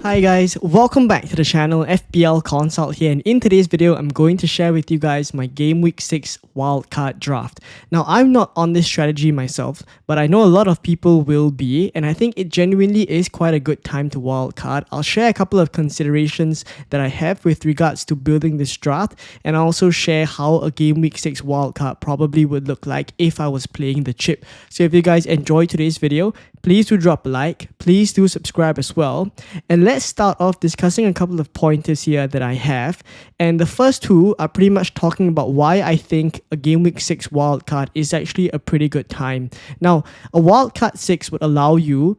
Hi guys, welcome back to the channel. FPL Consult here, and in today's video I'm going to share with you guys my Game Week 6 wildcard draft. Now I'm not on this strategy myself, but I know a lot of people will be, and I think it genuinely is quite a good time to wildcard. I'll share a couple of considerations that I have with regards to building this draft, and I'll also share how a Game Week 6 wildcard probably would look like if I was playing the chip. So if you guys enjoyed today's video, please do drop a like, please do subscribe as well, and let's start off discussing a couple of pointers here that I have. And the first two are pretty much talking about why I think a Game Week 6 wildcard is actually a pretty good time. Now, a wildcard 6 would allow you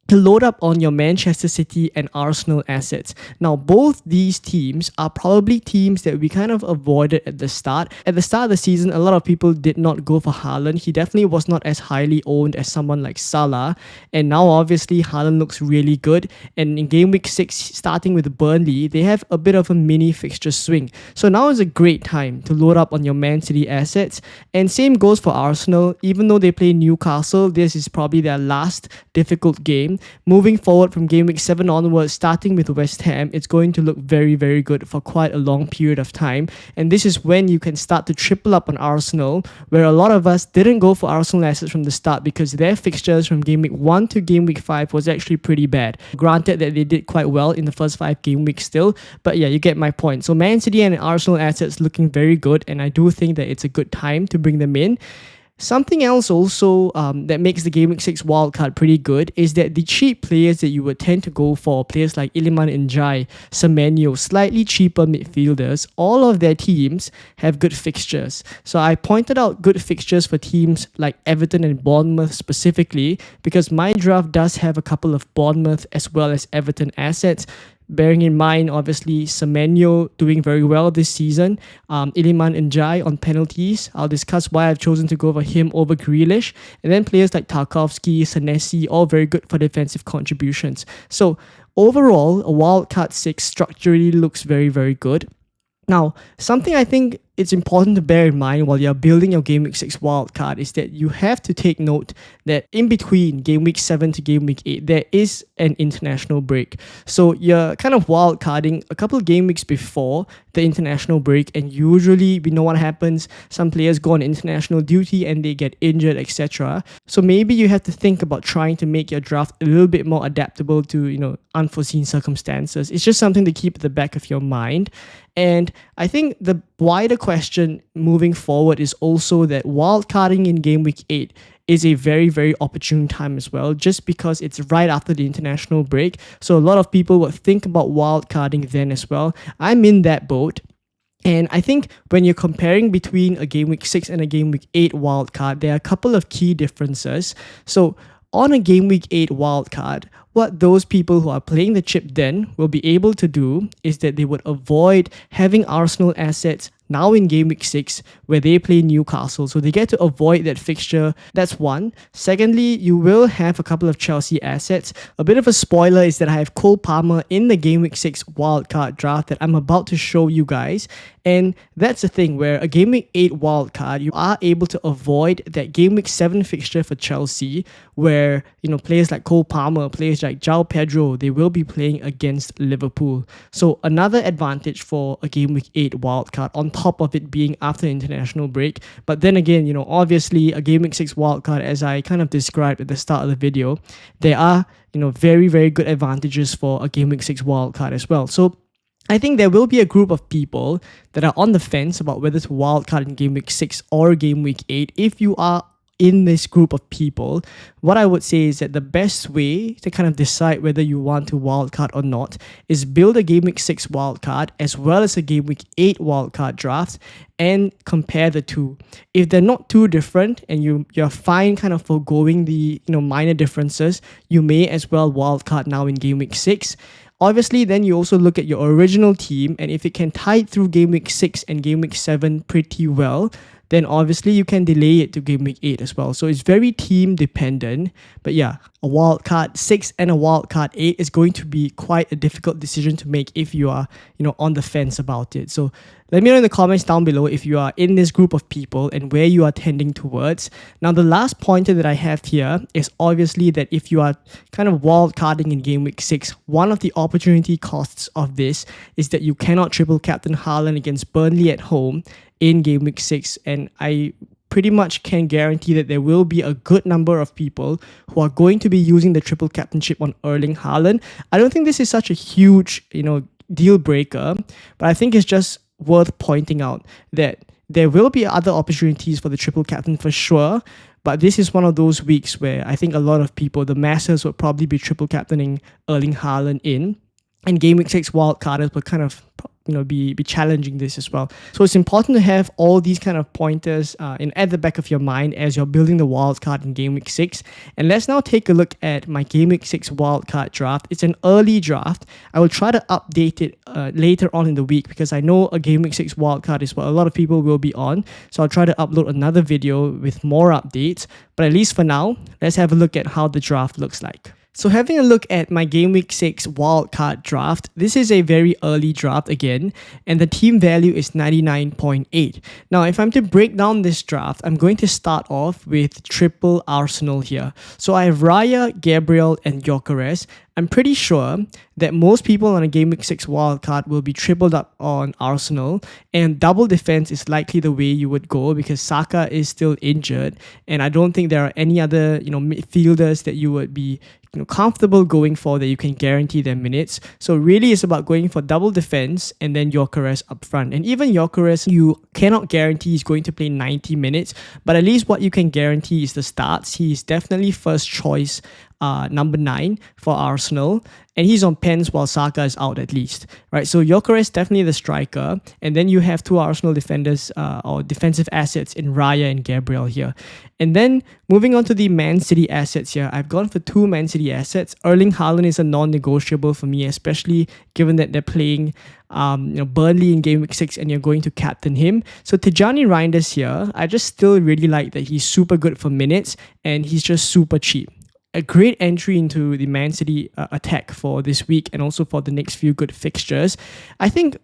to load up on your Manchester City and Arsenal assets. Now, both these teams are probably teams that we kind of avoided at the start. At the start of the season, a lot of people did not go for Haaland. He definitely was not as highly owned as someone like Salah. And now, obviously, Haaland looks really good. And in Game Week 6, starting with Burnley, they have a bit of a mini fixture swing. So now is a great time to load up on your Man City assets. And same goes for Arsenal. Even though they play Newcastle, this is probably their last difficult game. Moving forward from Game Week 7 onwards, starting with West Ham, it's going to look very, very good for quite a long period of time. And this is when you can start to triple up on Arsenal, where a lot of us didn't go for Arsenal assets from the start because their fixtures from Game Week 1 to Game Week 5 was actually pretty bad. Granted that they did quite well in the first 5 game weeks still, but yeah, you get my point. So Man City and Arsenal assets looking very good, and I do think that it's a good time to bring them in. Something else also that makes the Game Week 6 wildcard pretty good is that the cheap players that you would tend to go for, players like Iliman Ndiaye, Semenyo, slightly cheaper midfielders, all of their teams have good fixtures. So I pointed out good fixtures for teams like Everton and Bournemouth specifically because my draft does have a couple of Bournemouth as well as Everton assets. Bearing in mind, obviously, Semenyo doing very well this season. Iliman Ndiaye on penalties. I'll discuss why I've chosen to go for him over Grealish. And then players like Tarkowski, Senesi, all very good for defensive contributions. So overall, a wildcard 6 structurally looks very, very good. Now, something I think it's important to bear in mind while you're building your Game Week 6 wildcard is that you have to take note that in between Game Week 7 to Game Week 8, there is an international break. So you're kind of wildcarding a couple of game weeks before the international break, and usually we know what happens. Some players go on international duty and they get injured, etc. So maybe you have to think about trying to make your draft a little bit more adaptable to, unforeseen circumstances. It's just something to keep at the back of your mind. And I think the wider question moving forward is also that wildcarding in Game Week 8 is a very, very opportune time as well, just because it's right after the international break. So a lot of people would think about wildcarding then as well. I'm in that boat. And I think when you're comparing between a Game Week 6 and a Game Week 8 wildcard, there are a couple of key differences. So on a Game Week 8 wildcard, what those people who are playing the chip then will be able to do is that they would avoid having Arsenal assets now in Game Week 6 where they play Newcastle. So they get to avoid that fixture. That's one. Secondly, you will have a couple of Chelsea assets. A bit of a spoiler is that I have Cole Palmer in the Game Week 6 wildcard draft that I'm about to show you guys. And that's the thing where a Game Week 8 wildcard, you are able to avoid that Game Week 7 fixture for Chelsea where, players like Cole Palmer, players like João Pedro, they will be playing against Liverpool. So another advantage for a Game Week 8 wildcard on top of it being after the international break. But then again, obviously a Game Week 6 wildcard, as I kind of described at the start of the video, there are, very, very good advantages for a Game Week 6 wildcard as well. So I think there will be a group of people that are on the fence about whether to wildcard in Game Week 6 or Game Week 8. If you are in this group of people, what I would say is that the best way to kind of decide whether you want to wildcard or not is build a Game Week 6 wildcard as well as a Game Week 8 wildcard draft and compare the two. If they're not too different and you're fine kind of foregoing the minor differences, you may as well wildcard now in Game Week 6. Obviously, then you also look at your original team, and if it can tide through Game Week 6 and Game Week 7 pretty well, then obviously you can delay it to Game Week 8 as well. So it's very team dependent. But yeah, a wildcard 6 and a wildcard 8 is going to be quite a difficult decision to make if you are, on the fence about it. So Let me know in the comments down below if you are in this group of people and where you are tending towards. Now, the last pointer that I have here is obviously that if you are kind of wildcarding in Game Week 6, one of the opportunity costs of this is that you cannot triple captain Haaland against Burnley at home in Game Week 6. And I pretty much can guarantee that there will be a good number of people who are going to be using the triple captainship on Erling Haaland. I don't think this is such a huge, deal breaker, but I think it's just worth pointing out that there will be other opportunities for the triple captain for sure, but this is one of those weeks where I think a lot of people, the masses, would probably be triple captaining Erling Haaland in, and Game Week 6 wildcarders will kind of be challenging this as well. So it's important to have all these kind of pointers at the back of your mind as you're building the wildcard in Game Week 6. And let's now take a look at my Game Week 6 wildcard draft. It's an early draft. I will try to update it later on in the week because I know a Game Week 6 wildcard is what a lot of people will be on. So I'll try to upload another video with more updates. But at least for now, let's have a look at how the draft looks like. So having a look at my Game Week 6 wildcard draft, this is a very early draft again, and the team value is 99.8. Now, if I'm to break down this draft, I'm going to start off with triple Arsenal here. So I have Raya, Gabriel, and Gyökeres. I'm pretty sure that most people on a Game Week 6 wildcard will be tripled up on Arsenal, and double defense is likely the way you would go because Saka is still injured, and I don't think there are any other midfielders that you would be comfortable going for that you can guarantee their minutes. So really it's about going for double defense and then Gyökeres up front. And even Gyökeres, you cannot guarantee he's going to play 90 minutes, but at least what you can guarantee is the starts. He's definitely first choice number 9 for Arsenal, and he's on pens while Saka is out at least, right? So Gyökeres definitely the striker, and then you have two Arsenal defenders or defensive assets in Raya and Gabriel here. And then moving on to the Man City assets here, I've gone for two Man City assets. Erling Haaland is a non-negotiable for me, especially given that they're playing Burnley in Game Week 6 and you're going to captain him. So Tijani Reinders here, I just still really like that he's super good for minutes and he's just super cheap. A great entry into the Man City attack for this week and also for the next few good fixtures. I think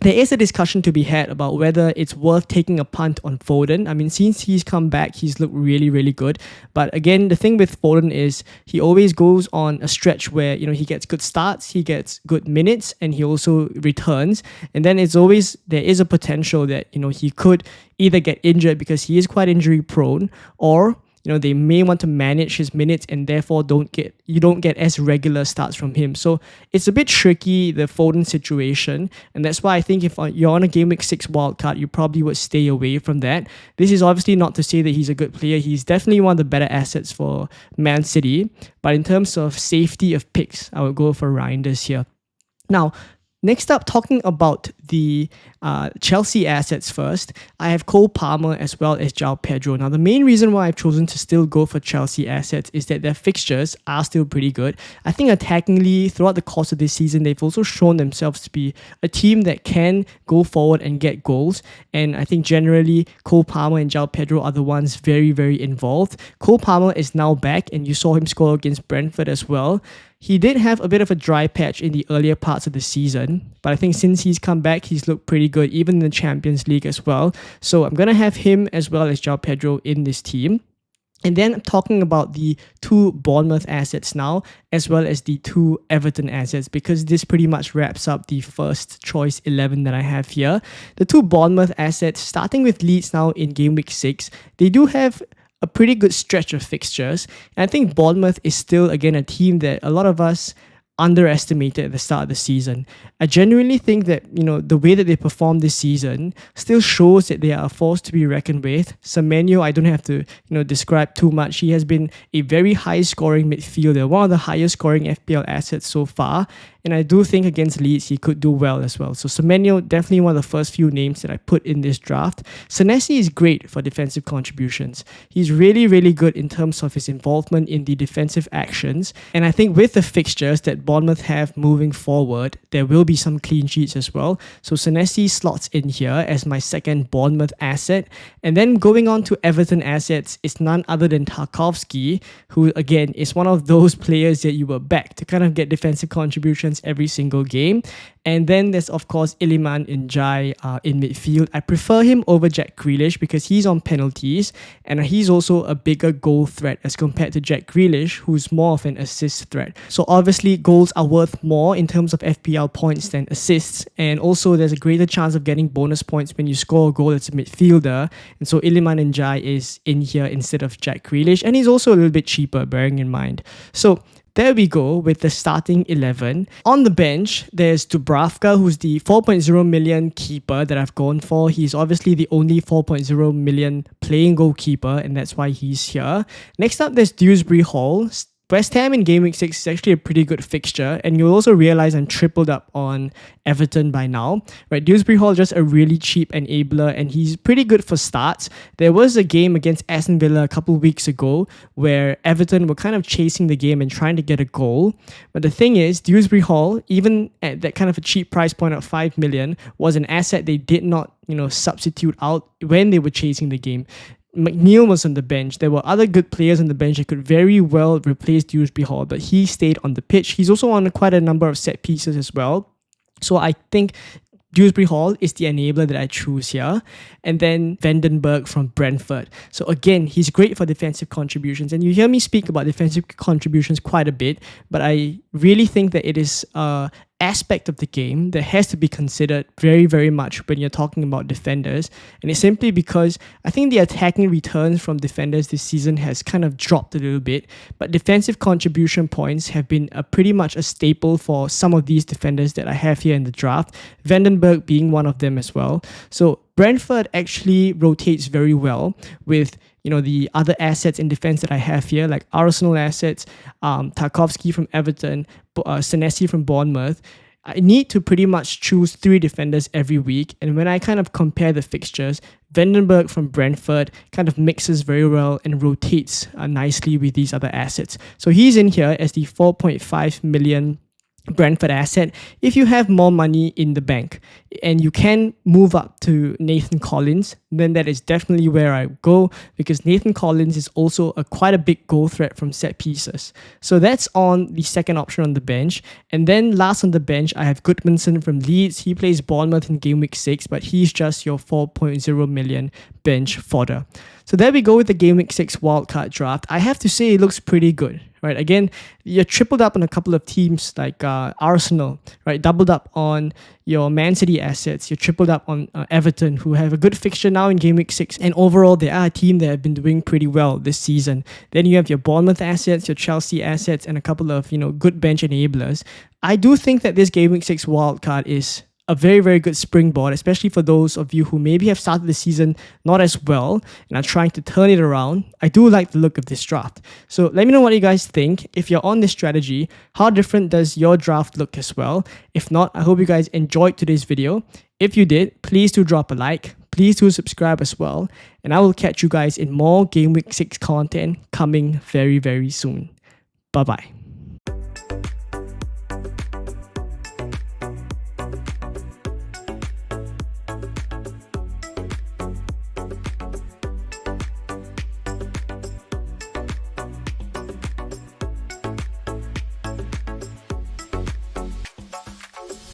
there is a discussion to be had about whether it's worth taking a punt on Foden. I mean, since he's come back, he's looked really, really good. But again, the thing with Foden is he always goes on a stretch where, he gets good starts, he gets good minutes, and he also returns. And then there is a potential that, he could either get injured because he is quite injury prone, or they may want to manage his minutes and therefore you don't get as regular starts from him. So it's a bit tricky, the Foden situation, and that's why I think if you're on a Game Week 6 wildcard, you probably would stay away from that. This is obviously not to say that he's a good player. He's definitely one of the better assets for Man City, but in terms of safety of picks, I would go for Reinders here. Now, next up, talking about the Chelsea assets first, I have Cole Palmer as well as João Pedro. Now, the main reason why I've chosen to still go for Chelsea assets is that their fixtures are still pretty good. I think attackingly, throughout the course of this season, they've also shown themselves to be a team that can go forward and get goals. And I think generally, Cole Palmer and João Pedro are the ones very, very involved. Cole Palmer is now back, and you saw him score against Brentford as well. He did have a bit of a dry patch in the earlier parts of the season, but I think since he's come back, he's looked pretty good, even in the Champions League as well. So I'm going to have him as well as João Pedro in this team. And then I'm talking about the two Bournemouth assets now, as well as the two Everton assets, because this pretty much wraps up the first choice 11 that I have here. The two Bournemouth assets, starting with Leeds now in Game Week 6, they do have a pretty good stretch of fixtures. And I think Bournemouth is still, again, a team that a lot of us underestimated at the start of the season. I genuinely think that, the way that they performed this season still shows that they are a force to be reckoned with. Semenyo, I don't have to, describe too much. He has been a very high-scoring midfielder, one of the highest-scoring FPL assets so far. And I do think against Leeds, he could do well as well. So Semenyo, definitely one of the first few names that I put in this draft. Senesi is great for defensive contributions. He's really, really good in terms of his involvement in the defensive actions. And I think with the fixtures that Bournemouth have moving forward, there will be some clean sheets as well. So Senesi slots in here as my second Bournemouth asset. And then going on to Everton assets is none other than Tarkowski, who again is one of those players that you were back to kind of get defensive contributions points every single game. And then there's, of course, Iliman Njai in midfield. I prefer him over Jack Grealish because he's on penalties and he's also a bigger goal threat as compared to Jack Grealish, who's more of an assist threat. So obviously, goals are worth more in terms of FPL points than assists. And also, there's a greater chance of getting bonus points when you score a goal as a midfielder. And so Iliman Njai is in here instead of Jack Grealish. And he's also a little bit cheaper, bearing in mind. So there we go with the starting 11. On the bench, there's Dubravka, who's the 4.0 million keeper that I've gone for. He's obviously the only 4.0 million playing goalkeeper, and that's why he's here. Next up, there's Dewsbury Hall. West Ham in Game Week 6 is actually a pretty good fixture, and you'll also realize I'm tripled up on Everton by now. Right, Dewsbury Hall is just a really cheap enabler, and he's pretty good for starts. There was a game against Aston Villa a couple of weeks ago where Everton were kind of chasing the game and trying to get a goal. But the thing is, Dewsbury Hall, even at that kind of a cheap price point of 5 million, was an asset they did not, substitute out when they were chasing the game. McNeil was on the bench. There were other good players on the bench that could very well replace Dewsbury Hall, but he stayed on the pitch. He's also on quite a number of set pieces as well. So I think Dewsbury Hall is the enabler that I choose here. And then Vandenberg from Brentford. So again, he's great for defensive contributions. And you hear me speak about defensive contributions quite a bit, but I really think that it is aspect of the game that has to be considered very, very much when you're talking about defenders. And it's simply because I think the attacking returns from defenders this season has kind of dropped a little bit, but defensive contribution points have been pretty much a staple for some of these defenders that I have here in the draft, Vandenberg being one of them as well. So Brentford actually rotates very well with the other assets in defense that I have here, like Arsenal assets, Tarkowski from Everton, Senesi from Bournemouth. I need to pretty much choose 3 defenders every week. And when I kind of compare the fixtures, Vandenberg from Brentford kind of mixes very well and rotates nicely with these other assets. So he's in here as the 4.5 million Brentford asset. If you have more money in the bank and you can move up to Nathan Collins, then that is definitely where I go, because Nathan Collins is also quite a big goal threat from set pieces. So that's on the second option on the bench. And then last on the bench, I have Goodmanson from Leeds. He plays Bournemouth in Game Week 6, but he's just your 4.0 million bench fodder. So there we go with the Game Week 6 wildcard draft. I have to say it looks pretty good. Right, again, you're tripled up on a couple of teams like Arsenal, right? Doubled up on your Man City assets. You're tripled up on Everton, who have a good fixture now in Game Week 6. And overall, they are a team that have been doing pretty well this season. Then you have your Bournemouth assets, your Chelsea assets, and a couple of good bench enablers. I do think that this Game Week 6 wildcard is a very, very good springboard, especially for those of you who maybe have started the season not as well and are trying to turn it around. I do like the look of this draft. So let me know what you guys think. If you're on this strategy, how different does your draft look as well? If not, I hope you guys enjoyed today's video. If you did, please do drop a like. Please do subscribe as well. And I will catch you guys in more Game Week 6 content coming very, very soon. Bye-bye.